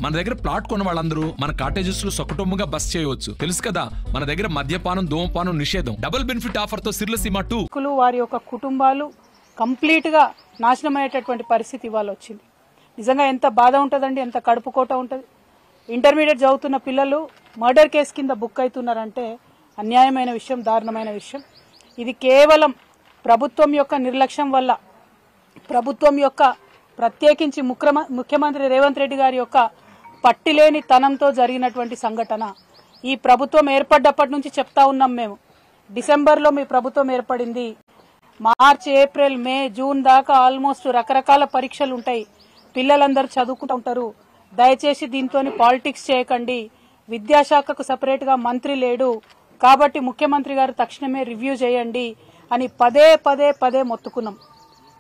మన దగ్గర ప్లాట్ కొన్న వాళ్ళందరూ మన కాటేజెస్ లో సకుటుంబంగా బస్ చేయవచ్చు. తెలుసు కదా, మన దగ్గర మద్యపానం ధూమపానం నిషేధం. డబుల్ బెనిఫిట్ ఆఫర్ తో సిర్లసీమ 2 వారి యొక్క కుటుంబాలు కంప్లీట్ గా నాశనం అయ్యేటటువంటి పరిస్థితి ఇవాళ వచ్చింది. నిజంగా ఎంత బాధ ఉంటుందండి, ఎంత కడుపుకోట ఉంటుంది. ఇంటర్మీడియట్ చదువుతున్న పిల్లలు మర్డర్ కేసు కింద బుక్ అవుతున్నారంటే అన్యాయమైన విషయం, దారుణమైన విషయం. ఇది కేవలం ప్రభుత్వం యొక్క నిర్లక్ష్యం వల్ల, ప్రభుత్వం యొక్క ప్రత్యేకించి ముఖ్యమంత్రి రేవంత్ రెడ్డి గారి యొక్క పట్టిలేని తనంతో జరిగినటువంటి సంఘటన. ఈ ప్రభుత్వం ఏర్పడ్డప్పటి నుంచి చెప్తా ఉన్నాం మేము. డిసెంబర్లో మీ ప్రభుత్వం ఏర్పడింది, మార్చ్, ఏప్రిల్, మే, జూన్ దాకా ఆల్మోస్ట్ రకరకాల పరీక్షలు ఉంటాయి. పిల్లలందరూ చదువుకుంటూ ఉంటారు. దయచేసి దీంతో పాలిటిక్స్ చేయకండి. విద్యాశాఖకు సపరేట్ గా మంత్రి లేడు కాబట్టి ముఖ్యమంత్రి గారు తక్షణమే రివ్యూ చేయండి అని పదే పదే పదే మొత్తుకున్నాం.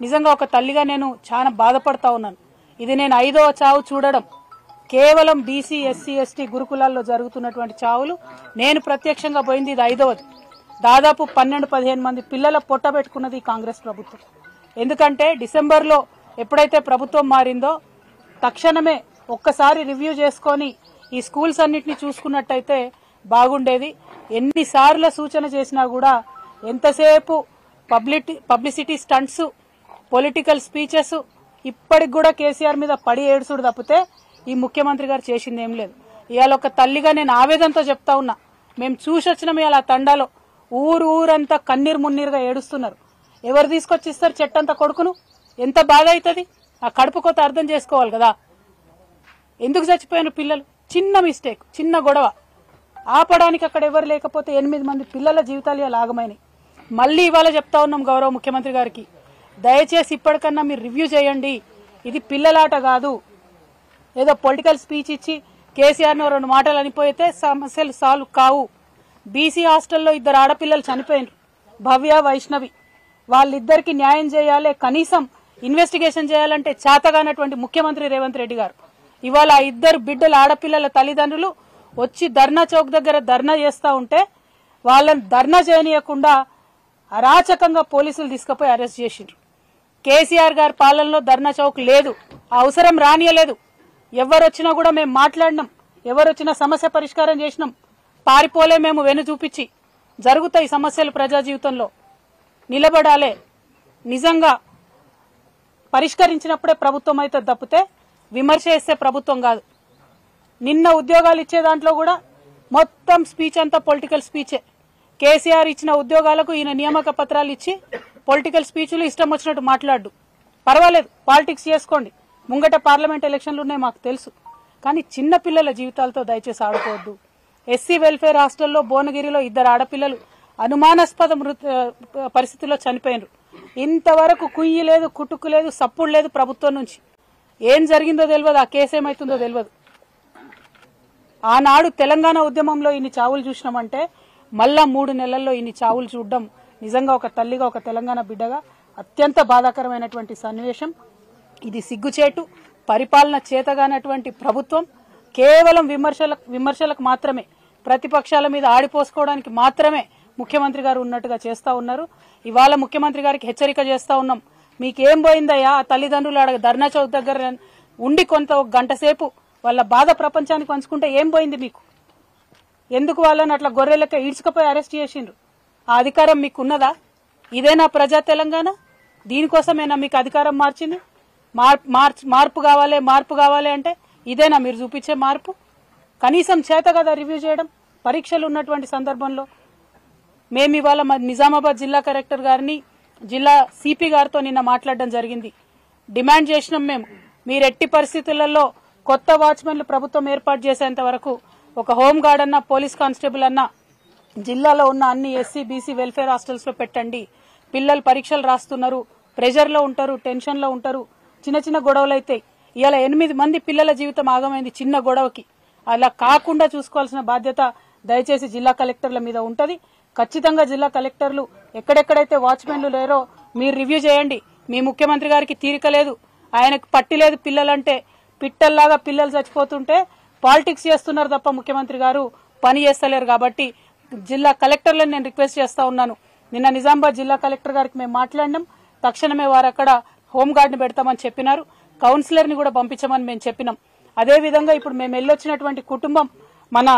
నిజంగా ఒక తల్లిగా నేను చాలా బాధపడతా ఉన్నాను. ఇది నేను 5వ చావు చూడడం. కేవలం బీసీ, ఎస్సీ, ఎస్టీ గురుకులాల్లో జరుగుతున్నటువంటి చావులు నేను ప్రత్యక్షంగా పోయింది ఇది 5వది. దాదాపు 12-15 మంది పిల్లల పొట్ట పెట్టుకున్నది కాంగ్రెస్ ప్రభుత్వం. ఎందుకంటే డిసెంబర్లో ఎప్పుడైతే ప్రభుత్వం మారిందో తక్షణమే ఒక్కసారి రివ్యూ చేసుకొని ఈ స్కూల్స్ అన్నిటిని చూసుకున్నట్టయితే బాగుండేది. ఎన్నిసార్లు సూచన చేసినా కూడా ఎంతసేపు పబ్లిసిటీ స్టంట్స్, పొలిటికల్ స్పీచెస్, ఇప్పటికి కూడా కేసీఆర్ మీద పడి ఏడుసుడు తప్పితే ఈ ముఖ్యమంత్రి గారు చేసింది ఏం లేదు. ఇవాళ ఒక తల్లిగా నేను ఆవేదనతో చెప్తా ఉన్నా. మేము చూసొచ్చినాం ఇవాళ తండాలో ఊరంతా కన్నీరు మున్నీరుగా ఏడుస్తున్నారు. ఎవరు తీసుకొచ్చిస్తారు చెట్టంతా కొడుకును? ఎంత బాధ అవుతుంది. ఆ కడుపు కొత్త అర్థం చేసుకోవాలి కదా. ఎందుకు చచ్చిపోయిన పిల్లలు? చిన్న మిస్టేక్, చిన్న గొడవ ఆపడానికి అక్కడ ఎవరు లేకపోతే 8 మంది పిల్లల జీవితాలు ఇలా ఆగమైనాయి. మళ్ళీ ఇవాళ చెప్తా ఉన్నాం గౌరవ ముఖ్యమంత్రి గారికి, దయచేసి ఇప్పటికన్నా మీరు రివ్యూ చేయండి. ఇది పిల్లలాట కాదు. ఏదో పొలిటికల్ స్పీచ్ ఇచ్చి కేసీఆర్ను 2 మాటలు అనిపోయితే సమస్యలు సాల్వ్ కావు. బీసీ హాస్టల్లో 2 ఆడపిల్లలు చనిపోయినారు, భవ్య, వైష్ణవి. వాళ్ళిద్దరికి న్యాయం చేయాలి, కనీసం ఇన్వెస్టిగేషన్ చేయాలంటే చేతగానటువంటి ముఖ్యమంత్రి రేవంత్ రెడ్డి గారు ఇవాళ 2 బిడ్డల ఆడపిల్లల తల్లిదండ్రులు వచ్చి ధర్నా చౌక్ దగ్గర ధర్నా చేస్తా ఉంటే వాళ్ళని ధర్నా చేయనీయకుండా అరాచకంగా పోలీసులు తీసుకుపోయి అరెస్ట్ చేసిండ్రు. కేసీఆర్ గారి పాలనలో ధర్నా చౌక్ లేదు, అవసరం రానియలేదు. ఎవరొచ్చినా కూడా మేము మాట్లాడినాం, ఎవరొచ్చినా సమస్య పరిష్కారం చేసినాం. పారిపోలే మేము వెను చూపించి. జరుగుతాయి సమస్యలు ప్రజా జీవితంలో, నిలబడాలే. నిజంగా పరిష్కరించినప్పుడే ప్రభుత్వం అయితే తప్పితే విమర్శ చేసే ప్రభుత్వం కాదు. నిన్న ఉద్యోగాలు ఇచ్చే దాంట్లో కూడా మొత్తం స్పీచ్ అంతా పొలిటికల్ స్పీచే. కేసీఆర్ ఇచ్చిన ఉద్యోగాలకు ఈయన నియామక పత్రాలు ఇచ్చి పొలిటికల్ స్పీచ్లు ఇష్టం వచ్చినట్టు మాట్లాడు. పర్వాలేదు, పాలిటిక్స్ చేసుకోండి. ముంగట పార్లమెంట్ ఎలక్షన్లు ఉన్నాయి మాకు తెలుసు. కానీ చిన్న పిల్లల జీవితాలతో దయచేసి ఆడుకోవద్దు. ఎస్సీ వెల్ఫేర్ హాస్టల్లో భువనగిరిలో 2 ఆడపిల్లలు అనుమానాస్పద పరిస్థితుల్లో చనిపోయినారు. ఇంతవరకు కుయ్యి లేదు, కుటుకు లేదు, సప్పుడు లేదు ప్రభుత్వం నుంచి. ఏం జరిగిందో తెలియదు, ఆ కేసు ఏమైతుందో తెలియదు. ఆనాడు తెలంగాణ ఉద్యమంలో ఇన్ని చావులు చూసినామంటే మళ్ళా 3 నెలల్లో ఇన్ని చావులు చూడడం నిజంగా ఒక తల్లిగా, ఒక తెలంగాణ బిడ్డగా అత్యంత బాధాకరమైనటువంటి సన్నివేశం. ఇది సిగ్గుచేటు. పరిపాలన చేతగానటువంటి ప్రభుత్వం కేవలం విమర్శలకు మాత్రమే, ప్రతిపక్షాల మీద ఆడిపోసుకోవడానికి మాత్రమే ముఖ్యమంత్రి గారు ఉన్నట్టుగా చేస్తా ఉన్నారు. ఇవాళ ముఖ్యమంత్రి గారికి హెచ్చరిక చేస్తా ఉన్నాం. మీకేం పోయిందయ్యా? ఆ తల్లిదండ్రులు ఆడ ధర్నా చౌక్ దగ్గర ఉండి కొంత 1 గంట సేపు వాళ్ళ బాధ ప్రపంచానికి పంచుకుంటే ఏం పోయింది మీకు? ఎందుకు వాళ్ళని అట్లా గొర్రెలక ఈడ్చుకుపోయి అరెస్ట్ చేసిండ్రు? ఆ అధికారం మీకున్నదా? ఇదేనా ప్రజా తెలంగాణ? దీనికోసమేనా మీకు అధికారం మార్చింది? మార్పు కావాలి అంటే ఇదేనా మీరు చూపించే మార్పు? కనీసం చేత కదా రివ్యూ చేయడం. పరీక్షలు ఉన్నటువంటి సందర్భంలో మేము ఇవాళ నిజామాబాద్ జిల్లా కలెక్టర్ గారిని, జిల్లా సిపి గారితో నిన్న మాట్లాడడం జరిగింది. డిమాండ్ చేసినాం మేము, మీరు ఎట్టి పరిస్థితులలో కొత్త వాచ్మెన్లు ప్రభుత్వం ఏర్పాటు చేసేంత వరకు ఒక హోంగార్డ్ అన్నా, పోలీస్ కానిస్టేబుల్ అన్నా జిల్లాలో ఉన్న అన్ని ఎస్సీ, బీసీ వెల్ఫేర్ హాస్టల్స్ లో పెట్టండి. పిల్లలు పరీక్షలు రాస్తున్నారు, ప్రెషర్ లో ఉంటారు, టెన్షన్ లో ఉంటారు, చిన్న గొడవలు అవుతాయి. ఇవాళ 8 మంది పిల్లల జీవితం ఆగమైంది చిన్న గొడవకి. అలా కాకుండా చూసుకోవాల్సిన బాధ్యత దయచేసి జిల్లా కలెక్టర్ల మీద ఉంటది. ఖచ్చితంగా జిల్లా కలెక్టర్లు ఎక్కడెక్కడైతే వాచ్మెన్లు లేరో మీరు రివ్యూ చేయండి. మీ ముఖ్యమంత్రి గారికి తీరిక లేదు, ఆయనకు పట్టి లేదు. పిల్లలంటే పిట్టల్లాగా పిల్లలు చచ్చిపోతుంటే పాలిటిక్స్ చేస్తున్నారు తప్ప ముఖ్యమంత్రి గారు పని చేస్తలేరు. కాబట్టి జిల్లా కలెక్టర్లను నేను రిక్వెస్ట్ చేస్తా ఉన్నాను. నిన్న నిజామాబాద్ జిల్లా కలెక్టర్ గారికి మేము మాట్లాడినాం. తక్షణమే వారు అక్కడ హోంగార్డ్ ని పెడతామని చెప్పినారు. కౌన్సిలర్ ని కూడా పంపించమని మేము చెప్పినాం. అదే విధంగా ఇప్పుడు మేము వెళ్ళొచ్చినటువంటి కుటుంబం మన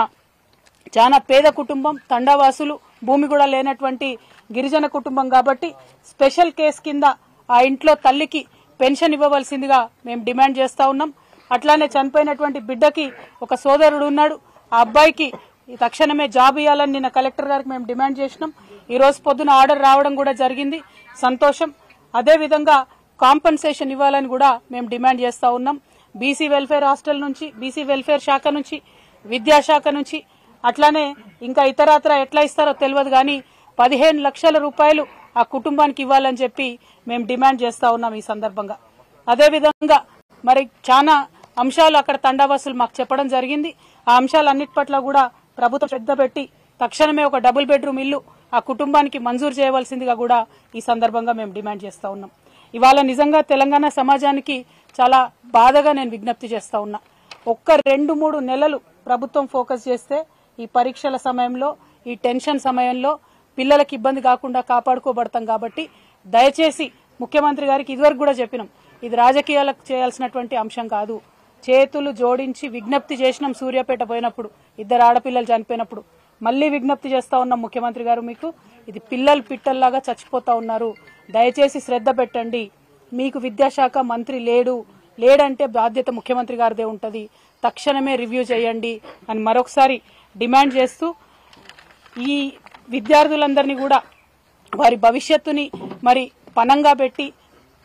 చాలా పేద కుటుంబం, తండావాసులు, భూమి కూడా లేనటువంటి గిరిజన కుటుంబం కాబట్టి స్పెషల్ కేసు కింద ఆ ఇంట్లో తల్లికి పెన్షన్ ఇవ్వవలసిందిగా మేము డిమాండ్ చేస్తా ఉన్నాం. అట్లానే చనిపోయినటువంటి బిడ్డకి ఒక సోదరుడు ఉన్నాడు, ఆ అబ్బాయికి తక్షణమే జాబ్ ఇవ్వాలని నిన్న కలెక్టర్ గారికి మేము డిమాండ్ చేసినాం. ఈ రోజు పొద్దున ఆర్డర్ రావడం కూడా జరిగింది, సంతోషం. అదే విధంగా కాంపన్సేషన్ ఇవ్వాలని కూడా మేము డిమాండ్ చేస్తా ఉన్నాం. బీసీ వెల్ఫేర్ హాస్టల్ నుంచి, బీసీ వెల్ఫేర్ శాఖ నుంచి, విద్యాశాఖ నుంచి, అట్లానే ఇంకా ఇతరత్ర ఎట్లా ఇస్తారో తెలియదు కానీ 15 లక్షల రూపాయలు ఆ కుటుంబానికి ఇవ్వాలని చెప్పి మేము డిమాండ్ చేస్తా ఉన్నాం ఈ సందర్భంగా. అదే విధంగా మరి చాలా అంశాలు అక్కడ తండావాసులు మాకు చెప్పడం జరిగింది. ఆ అంశాలన్నిటి పట్ల కూడా ప్రభుత్వం శ్రద్ధ పెట్టి తక్షణమే ఒక డబుల్ బెడ్రూమ్ ఇల్లు ఆ కుటుంబానికి మంజూరు చేయవలసిందిగా కూడా ఈ సందర్భంగా మేము డిమాండ్ చేస్తా ఉన్నాం. ఇవాళ నిజంగా తెలంగాణ సమాజానికి చాలా బాధగా నేను విజ్ఞప్తి చేస్తా ఉన్నా. ఒక్క 2-3 నెలలు ప్రభుత్వం ఫోకస్ చేస్తే ఈ పరీక్షల సమయంలో, ఈ టెన్షన్ సమయంలో పిల్లలకు ఇబ్బంది కాకుండా కాపాడుకోబడతాం. కాబట్టి దయచేసి ముఖ్యమంత్రి గారికి ఇదివరకు కూడా చెప్పినాం, ఇది రాజకీయాలకు చేయాల్సినటువంటి అంశం కాదు. చేతులు జోడించి విజ్ఞప్తి చేసినాం సూర్యాపేట పోయినప్పుడు, 2 ఆడపిల్లలు చనిపోయినప్పుడు. మళ్లీ విజ్ఞప్తి చేస్తా ఉన్నాం ముఖ్యమంత్రి గారు, మీకు ఇది పిల్లలు పిట్టల్లాగా చచ్చిపోతా ఉన్నారు, దయచేసి శ్రద్ధ పెట్టండి. మీకు విద్యాశాఖ మంత్రి లేడంటే బాధ్యత ముఖ్యమంత్రి గారిదే ఉంటది, తక్షణమే రివ్యూ చేయండి అని మరొకసారి డిమాండ్ చేస్తూ, ఈ విద్యార్థులందరినీ కూడా వారి భవిష్యత్తుని మరి పనంగా పెట్టి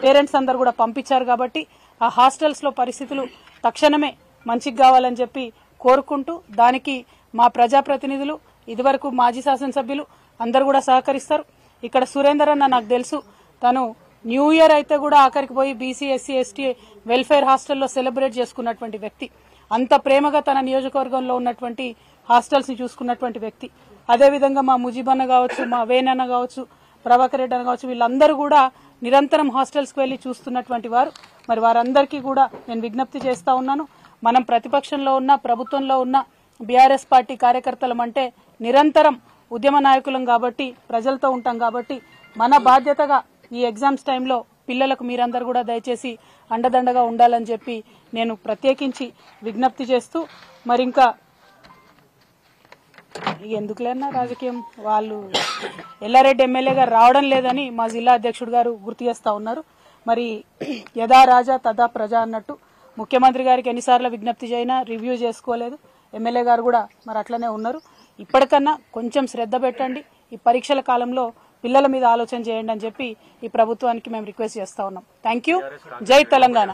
పేరెంట్స్ అందరు కూడా పంపించారు కాబట్టి ఆ హాస్టల్స్ లో పరిస్థితులు తక్షణమే మంచిగా కావాలని చెప్పి కోరుకుంటూ, దానికి మా ప్రజాప్రతినిధులు, ఇదివరకు మాజీ శాసనసభ్యులు అందరు కూడా సహకరిస్తారు. ఇక్కడ సురేందర్ అన్న నాకు తెలుసు, తను న్యూ ఇయర్ అయితే కూడా ఆఖరికి పోయి బీసీ ఎస్సీ ఎస్టీ వెల్ఫేర్ హాస్టల్లో సెలబ్రేట్ చేసుకున్నటువంటి వ్యక్తి, అంత ప్రేమగా తన నియోజకవర్గంలో ఉన్నటువంటి హాస్టల్స్ ని చూసుకున్నటువంటి వ్యక్తి. అదేవిధంగా మా ముజీబన్న కావచ్చు, మా వేనన్న కావచ్చు, ప్రభాకర్ రెడ్డి అన్న కావచ్చు, వీళ్ళందరూ కూడా నిరంతరం హాస్టల్స్ కు వెళ్లి చూస్తున్నటువంటి వారు. మరి వారందరికీ కూడా నేను విజ్ఞప్తి చేస్తా ఉన్నాను, మనం ప్రతిపక్షంలో ఉన్న, ప్రభుత్వంలో ఉన్న బీఆర్ఎస్ పార్టీ కార్యకర్తలం అంటే నిరంతరం ఉద్యమ నాయకులం కాబట్టి, ప్రజలతో ఉంటాం కాబట్టి మన బాధ్యతగా ఈ ఎగ్జామ్స్ టైంలో పిల్లలకు మీరందరూ కూడా దయచేసి అండదండగా ఉండాలని చెప్పి నేను ప్రత్యేకించి విజ్ఞప్తి చేస్తూ, మరి ఇంకా ఎందుకులేనా రాజకీయం, వాళ్ళు ఎల్లారెడ్డి ఎమ్మెల్యే గారు రావడం లేదని మా జిల్లా అధ్యక్షుడు గారు గుర్తు చేస్తా ఉన్నారు. మరి యథా రాజా తదా ప్రజ అన్నట్టు ముఖ్యమంత్రి గారికి ఎన్నిసార్లు విజ్ఞప్తి చేయినా రివ్యూ చేసుకోలేదు, ఎమ్మెల్యే గారు కూడా మరి అట్లనే ఉన్నారు. ఇప్పటికన్నా కొంచెం శ్రద్ధ పెట్టండి, ఈ పరీక్షల కాలంలో పిల్లల మీద ఆలోచన చేయండి అని చెప్పి ఈ ప్రభుత్వానికి మేము రిక్వెస్ట్ చేస్తా ఉన్నాం. Thank you. జై తెలంగాణ.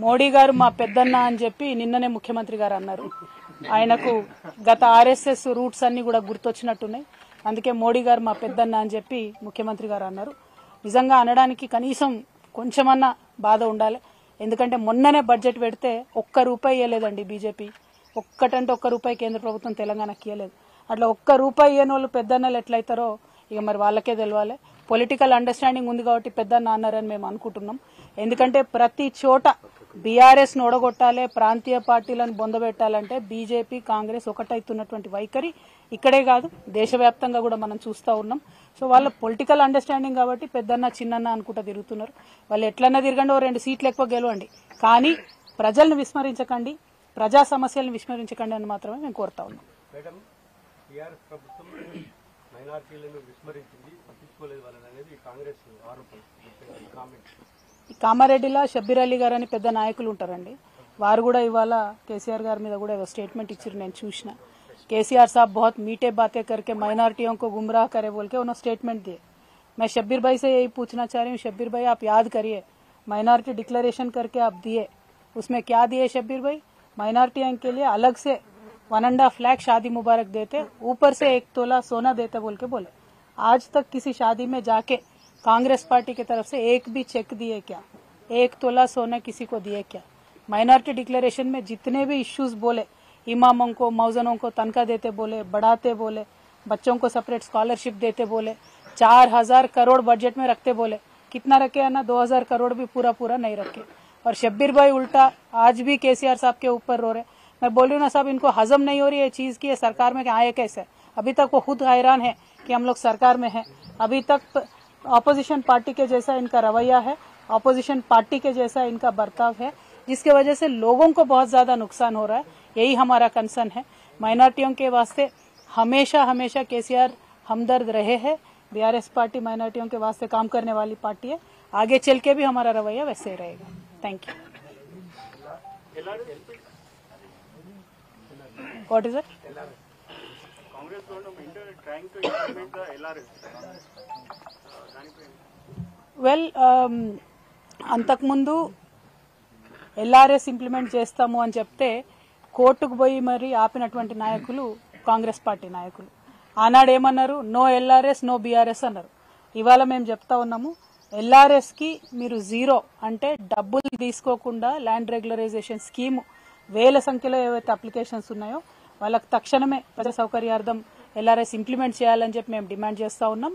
మోడీ గారు మా పెద్దన్న అని చెప్పి నిన్ననే ముఖ్యమంత్రి గారు అన్నారు. ఆయనకు గత ఆర్ఎస్ఎస్ రూట్స్ అన్ని కూడా గుర్తొచ్చినట్టున్నాయి, అందుకే మోడీ గారు మా పెద్దన్న అని చెప్పి ముఖ్యమంత్రి గారు అన్నారు. నిజంగా అనడానికి కనీసం కొంచెమన్నా బాధ ఉండాలి, ఎందుకంటే మొన్ననే బడ్జెట్ పెడితే ₹1 ఇవ్వలేదండి బీజేపీ, ఒక్కటంటే ₹1 కేంద్ర ప్రభుత్వం తెలంగాణకి ఇవ్వలేదు. అట్లా ₹1 ఇవ్వని వాళ్ళు పెద్దన్నలు ఎట్లయితారో ఇక మరి వాళ్ళకే తెలవాలి. పొలిటికల్ అండర్స్టాండింగ్ ఉంది కాబట్టి పెద్దన్న అన్నారని మేము అనుకుంటున్నాం. ఎందుకంటే ప్రతి చోట బీఆర్ఎస్ ను ఓడగొట్టాలి, ప్రాంతీయ పార్టీలను బొందబెట్టాలంటే బీజేపీ కాంగ్రెస్ ఒకటైతున్నటువంటి వైఖరి ఇక్కడే కాదు దేశవ్యాప్తంగా కూడా మనం చూస్తా ఉన్నాం. సో వాళ్ళ పొలిటికల్ అండర్స్టాండింగ్ కాబట్టి పెద్దన్న చిన్నన్న అనుకుంటా తిరుగుతున్నారు. వాళ్ళు ఎట్లన్నా తిరగండి, 2 సీట్లు ఎక్కువ గెలవండి, కానీ ప్రజలను విస్మరించకండి, ప్రజా సమస్యలను విస్మరించకండి అని మాత్రమే మేము కోరుతా ఉన్నాం. కామారెడ్డిలో షబ్బీర్ అలీ గారు అని పెద్ద నాయకులు ఉంటారండి, వారు కూడా ఇవాళ కేసీఆర్ గారి మీద కూడా ఏదో స్టేట్మెంట్ ఇచ్చారు, నేను చూసిన. केसीआर साहब बहुत मीठे बातें करके माइनॉरिटियों को गुमराह करे बोल के उन्होंने स्टेटमेंट दिए। मैं शब्बीर भाई से यही पूछना चाह रही हूँ, शब्बीर भाई आप याद करिए, माइनॉरिटी डिक्लेरेशन करके आप दिए, उसमें क्या दिए शब्बीर भाई? माइनॉरिटियों के लिए अलग से 1.5 लाख शादी मुबारक देते, ऊपर से 1 तोला सोना देते बोल के बोले। आज तक किसी शादी में जाके कांग्रेस पार्टी की तरफ से एक भी चेक दिए क्या? 1 तोला सोना किसी को दिए क्या? माइनॉरिटी डिक्लेरेशन में जितने भी इश्यूज बोले, इमामों को मौजनों को तनख्वाह देते बोले, बढ़ाते बोले, बच्चों को सेपरेट स्कॉलरशिप देते बोले, 4000 करोड़ बजट में रखते बोले, कितना रखे है ना? 2000 करोड़ भी पूरा नहीं रखे। और शब्बीर भाई उल्टा आज भी केसीआर साहब के ऊपर रो रहे। मैं बोल रही हूँ ना साहब, इनको हजम नहीं हो रही है चीज की, सरकार में आए कैसे? अभी तक वो खुद हैरान है कि हम लोग सरकार में हैं, अभी तक ऑपोजिशन पार्टी के जैसा इनका रवैया है। ऑपोजिशन पार्टी के जैसा इनका बर्ताव है, जिसके वजह से लोगों को बहुत ज्यादा नुकसान हो रहा है। यही हमारा कंसर्न है। माइनॉरिटियों के वास्ते हमेशा हमेशा केसीआर हमदर्द रहे हैं। बीआरएस पार्टी माइनॉरिटियों के वास्ते काम करने वाली पार्टी है। आगे चल के भी हमारा रवैया वैसे ही रहेगा। Thank you. What is it? Well అంతకుముందు ఎల్ఆర్ఎస్ ఇంప్లిమెంట్ చేస్తాము అని చెప్తే కోర్టుకు పోయి మరి ఆపినటువంటి నాయకులు కాంగ్రెస్ పార్టీ నాయకులు. ఆనాడు ఏమన్నారు? నో ఎల్ఆర్ఎస్ నో బీఆర్ఎస్ అన్నారు. ఇవాళ మేము చెప్తా ఉన్నాము, ఎల్ఆర్ఎస్ కి మీరు జీరో అంటే డబ్బులు తీసుకోకుండా ల్యాండ్ రెగ్యులరైజేషన్ స్కీమ్ వేల సంఖ్యలో ఏవైతే అప్లికేషన్స్ ఉన్నాయో వాళ్ళకి తక్షణమే ప్రజల సౌకర్యార్థం ఎల్ఆర్ఎస్ ఇంప్లిమెంట్ చేయాలని చెప్పి మేము డిమాండ్ చేస్తా ఉన్నాం.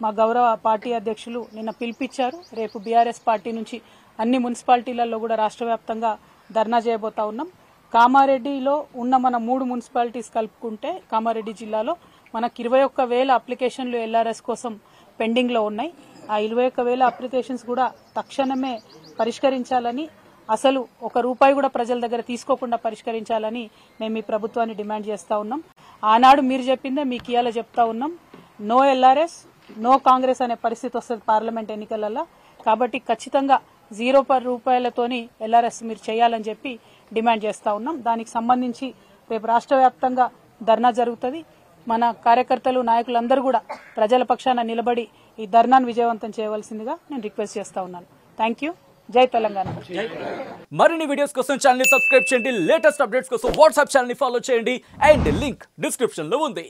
మా గౌరవ పార్టీ అధ్యక్షులు నిన్న పిలిపించారు. రేపు బీఆర్ఎస్ పార్టీ నుంచి అన్ని మున్సిపాలిటీలలో కూడా రాష్ట్ర వ్యాప్తంగా ధర్నా చేయబోతా ఉన్నాం. కామారెడ్డిలో ఉన్న మన 3 మున్సిపాలిటీస్ కలుపుకుంటే కామారెడ్డి జిల్లాలో మనకు 21,000 అప్లికేషన్లు ఎల్ఆర్ఎస్ కోసం పెండింగ్ లో ఉన్నాయి. ఆ 21,000 అప్లికేషన్స్ కూడా తక్షణమే పరిష్కరించాలని, అసలు ₹1 కూడా ప్రజల దగ్గర తీసుకోకుండా పరిష్కరించాలని మేము ఈ ప్రభుత్వాన్ని డిమాండ్ చేస్తా ఉన్నాం. ఆనాడు మీరు చెప్పిందే మీకు ఇవాళ చెప్తా ఉన్నాం, నో ఎల్ఆర్ఎస్ నో కాంగ్రెస్ అనే పరిస్థితి వస్తుంది పార్లమెంట్ ఎన్నికలలో. కాబట్టి ఖచ్చితంగా ₹0 ఎల్ఆర్ఎస్ మీరు చేయాలని చెప్పి డిమాండ్ చేస్తా ఉన్నాం. దానికి సంబంధించి రేపు రాష్ట్ర వ్యాప్తంగా ధర్నా జరుగుతుంది. మన కార్యకర్తలు నాయకులందరూ కూడా ప్రజల పక్షాన నిలబడి ఈ ధర్నాను విజయవంతం చేయవలసిందిగా నేను రిక్వెస్ట్ చేస్తా ఉన్నాను. Thank you. జై తెలంగాణ. మరిన్ని వీడియోస్ కోసం ఛానల్ ని సబ్స్క్రైబ్ చేయండి. లేటెస్ట్ అప్డేట్స్ కోసం వాట్సాప్ ఛానల్ ని ఫాలో చేయండి. అండ్ లింక్ డిస్క్రిప్షన్ లో ఉంది.